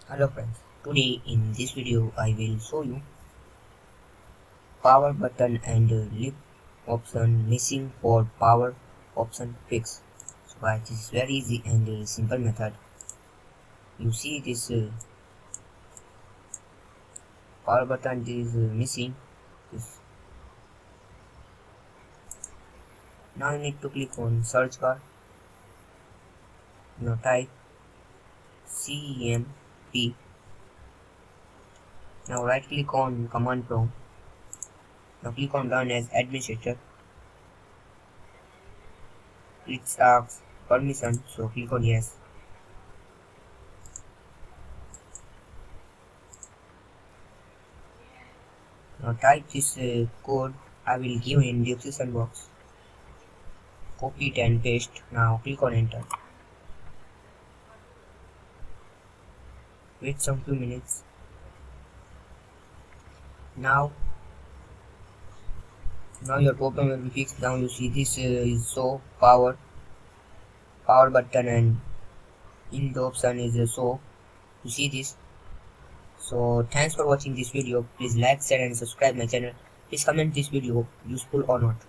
Hello friends, today in this video I will show you power button and lip option missing for power option fix. So guys, this is very easy and simple method. You see this power button is missing. This. Now you need to click on search bar. Now type CMP. Now right click on command prompt. Now click on run as administrator. It asks permission, so click on yes. Now type this code I will give in the description box. Copy it and paste. Now click on enter. Wait some few minutes. Now your problem will be fixed. Now you see this is so power button and in the option is so you see this. So thanks for watching this video. Please like, share and subscribe my channel. Please comment this video useful or not.